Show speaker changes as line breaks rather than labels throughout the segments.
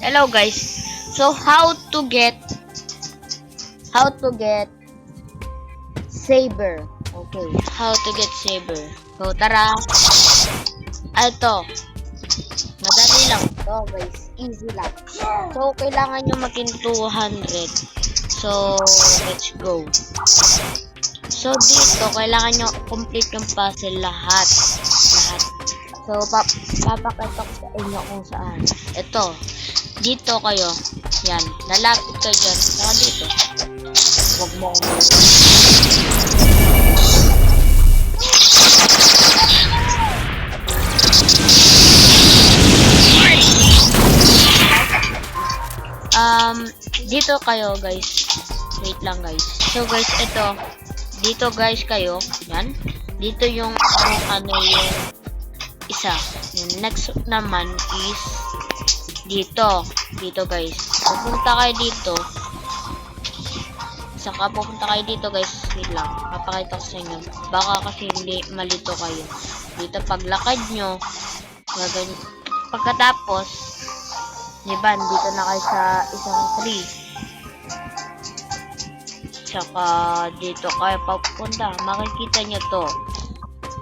Hello guys. So how to get saber. Okay, how to get saber. So tara. Ito. Madali lang to guys. Easy lang. So kailangan nyo maging 200. So let's go. So dito kailangan nyo complete yung puzzle lahat. So papakita ko sa inyo kung saan. Ito. Dito kayo. Yan. Lalapit kayo dyan. Saka dito. Huwag mo akong dito kayo guys. Wait lang guys. So guys, ito. Dito guys kayo. Yan. Dito yung ano yung isa. Yung next naman is dito. Dito guys. Pupunta kayo dito. Saka pupunta kayo dito guys. Wait lang. Papakita ko sa inyo. Baka kasi hindi malito kayo. Dito paglakad nyo. Pagkatapos diba, dito na kayo sa isang tree. Saka dito kayo papunta. Makikita nyo to.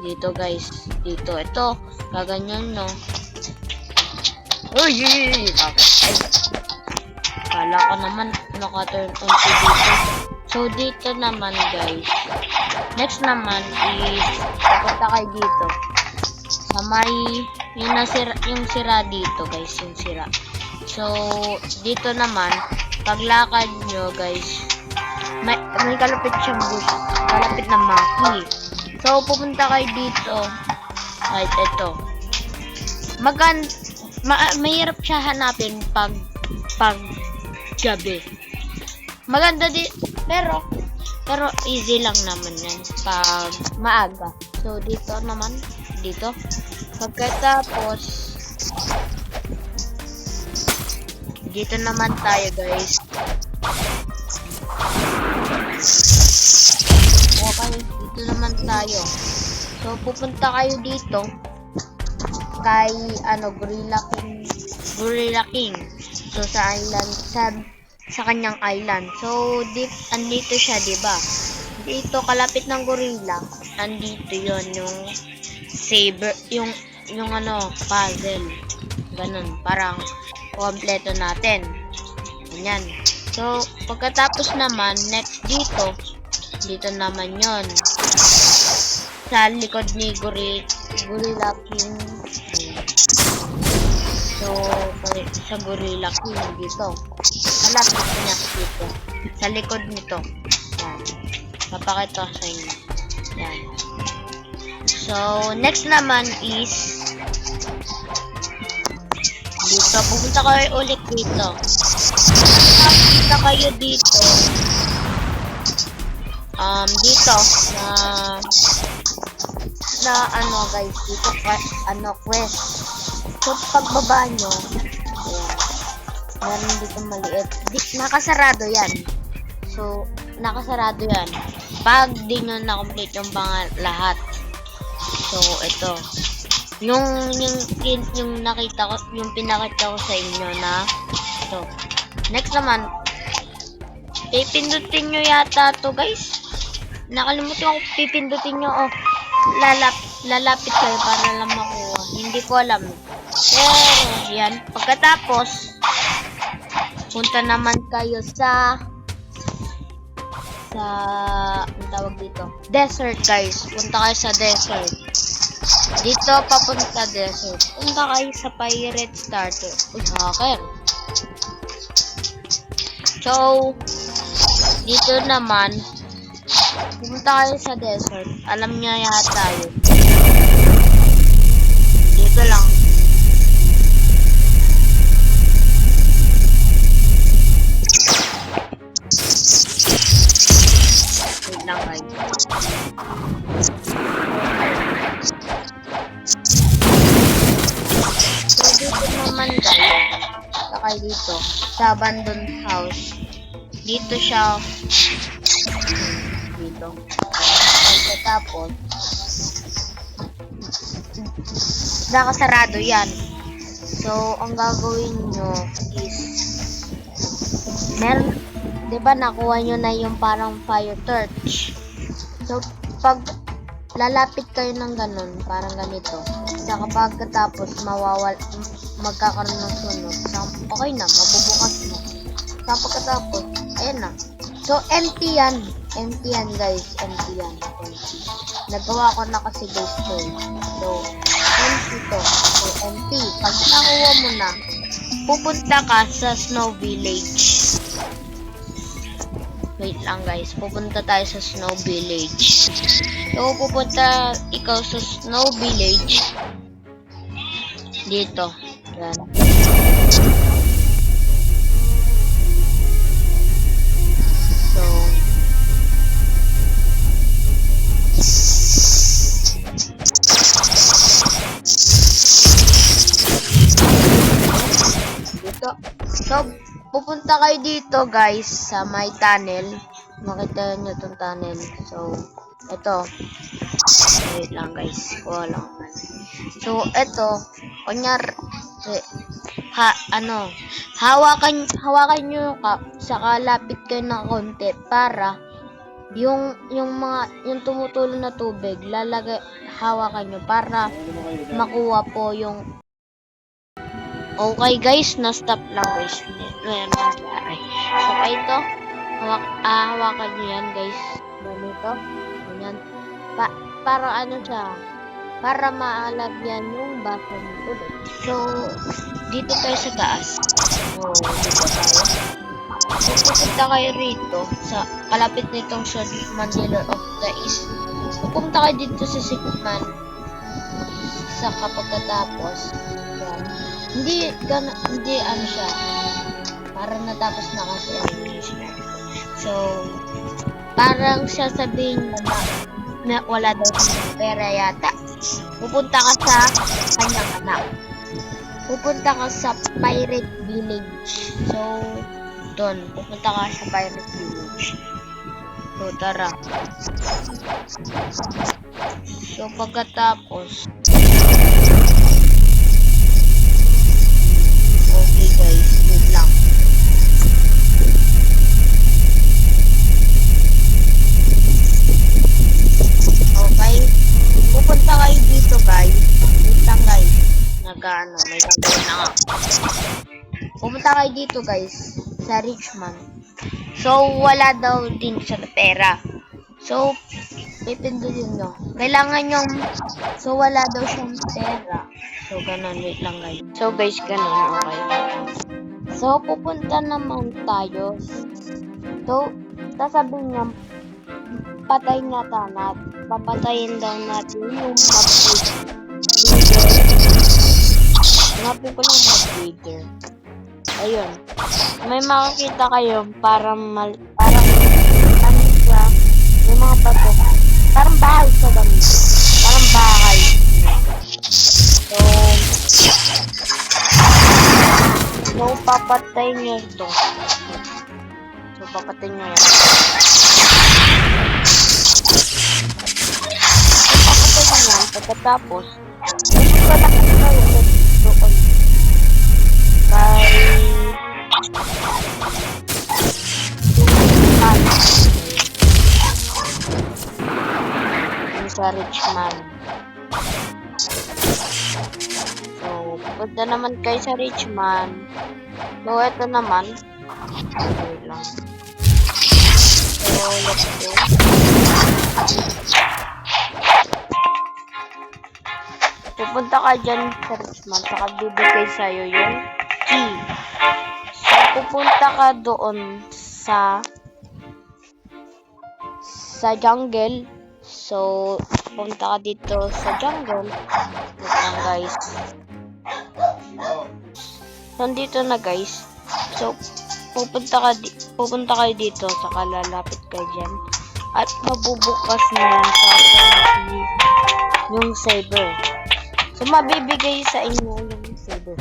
Dito guys. Dito. Ito. Gaganyan no. Uy! Kala ko naman naka-turn on to dito. So dito naman guys. Next naman is papunta kayo dito. Sa may yung sira dito guys. Yung sira. So dito naman paglakad nyo guys. May kalapit siyang bush. Kalapit na maki. So pupunta kayo dito. Right, ito. Mahirap siya hanapin pag gabi. Maganda pero easy lang naman yan pag maaga. So dito naman, dito. Pagkatapos dito naman tayo guys. Okay, dito naman tayo. So pupunta kayo dito kay Gorilla King. So sa island, sa kanyang island. So andito siya, 'di ba? Dito kalapit ng gorilla. Andito 'yon yung saber, yung puzzle. Ganun, parang kompleto natin. Ganyan. So pagkatapos naman next dito naman 'yon. Sa likod ni Gorilla King. So, sa Gorilla King dito. Malapit niya dito. Sa likod nito. Yan. Papakita ko sa inyo. Yan. So, next naman is dito. Pupunta kayo ulit dito. Pupunta kayo dito. Dito. Guys. Dito, quest. So, pagbaba nyo, ayan, meron dito maliit. Nakasarado yan. So, nakasarado yan. Pag di nyo na-complete yung lahat. So, ito. Yung nakita ko, yung pinakita ko sa inyo na ito. Next naman, pipindutin nyo yata to guys. Nakalimutan ko, pipindutin nyo. Lalapit kayo para lang makuha. Hindi ko alam. Pero, yan. Pagkatapos, punta naman kayo sa ang tawag dito, desert guys. Punta kayo sa desert. Dito, papunta desert. Punta kayo sa pirate starter. Uy, hacker. So, dito naman, pumunta kayo sa desert. Alam niya yata yun. Dito lang. Wait lang guys. So dito naman guys. Sakay dito. Sa abandoned house. Dito siya. Dito. Pagkatapos nakasarado yan. So, ang gagawin nyo is, meron, di ba nakuha nyo na yung parang fire torch? So, pag lalapit kayo ng ganun, parang ganito, saka pagkatapos magkakaroon ng sunog, okay na, mabubukas na. Saka pagkatapos, ayan na. So, empty yan guys, empty yan. Nagawa ko na kasi guys to. So, empty to. So, empty. Pag nakuha mo na, pupunta ka sa Snow Village. Wait lang guys, pupunta tayo sa Snow Village. So, pupunta ikaw sa Snow Village. Dito. Yan. So, dito. So, pupunta kayo dito guys sa may tunnel. Makita nyo itong tunnel. So, ito. Wait lang guys. Kuha lang. So, ito. Kunyari, hawakan nyo yung cup, saka lapit kayo ng konti para yung tumutulong na tubig, hawakan nyo para makuha po yung. Okay guys, na-stop lang guys. Meron nangyari. So, ito, hawakan nyo yan guys. Ganito. Ganyan. Para ano siya, para maalagyan yung baso ng ulit. So, dito tayo sa taas. So, dito tayo. So, pupunta kayo rito sa kalapit nitong Mandela of the East. Pupunta kayo dito sa Sigman. Sa kapagkatapos, yan. Hindi ano siya. Para natapos na kasi ang English na. So, parang sasabihin mo na wala daw siyang pera yata. Pupunta ka sa kanyang anak. Pupunta ka sa Pirate Village. So, doon. Pupunta ka sa Pirate Village. So, tara. So, pagkatapos, okay guys, wait lang. Okay. Pupunta kayo dito guys. Wait lang guys. May gagawin na nga. Pupunta kayo dito guys. Sa Richmond. So, wala daw din siya na pera. So, ipindutin nyo. Kailangan yung, so wala daw siyang pera. So, ganun. Wait lang guys. So, guys, ganun. Okay. So, pupunta naman tayo. So, sasabihin niya, patayin natin natin. Papatayin daw natin yung mob breeder. Hanapin ko lang mob breeder. Ayun. May makakita kayo parang ano siya. May mga bato. Parang bahay sa dami. Parang bahay. So, papatayin nyo ito. So, papatayin nyo yan. Pagkatapos, pupunta na kayo doon kay sa Richmond. So, pupunta naman kayo sa Richmond. So, ito naman. Okay lang. So, let's go. Pupunta ka dyan sa Richmond, saka bibigay sa'yo yung key. So, pupunta ka doon sa jungle. So, pupunta ka dito sa jungle. Ito guys. Nandito na guys. So, pupunta kayo dito, saka lalapit kayo dyan. At mabubukas na yung saber. So, mabibigay sa inyo yung saber.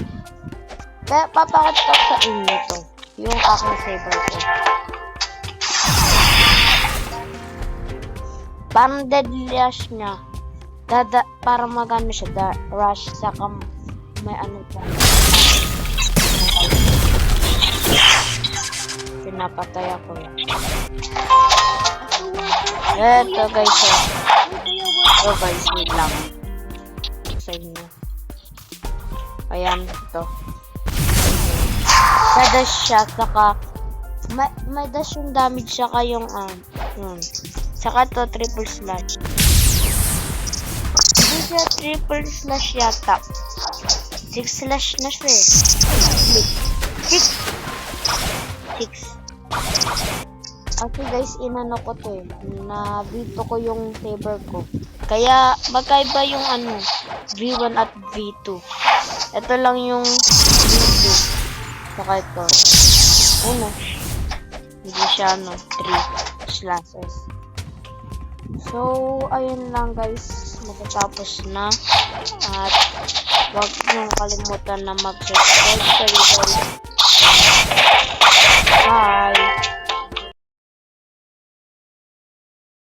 Kaya, papakita ko sa inyo to. Yung aking saber ko. Parang deadly rush niya. Para magano siya, rush. Saka, may ano pa. Pinapatay ako yan. Eto guys, ito guys, wait lang. Sa inyo. Ayan, ito. Dash siya, saka may dash yung damage, saka yung yun. Saka to triple slash. Hindi siya triple slash yata. 6 slash na siya eh. 6. Okay guys, inano ko to eh. Nabito ko yung saber ko. Kaya magkaiba yung V1 at V2. Ito lang yung V2. Saka ito. Hindi siya 3 slashes. So, ayun lang guys. Matatapos na. At huwag niyong kalimutan na mag-subscribe.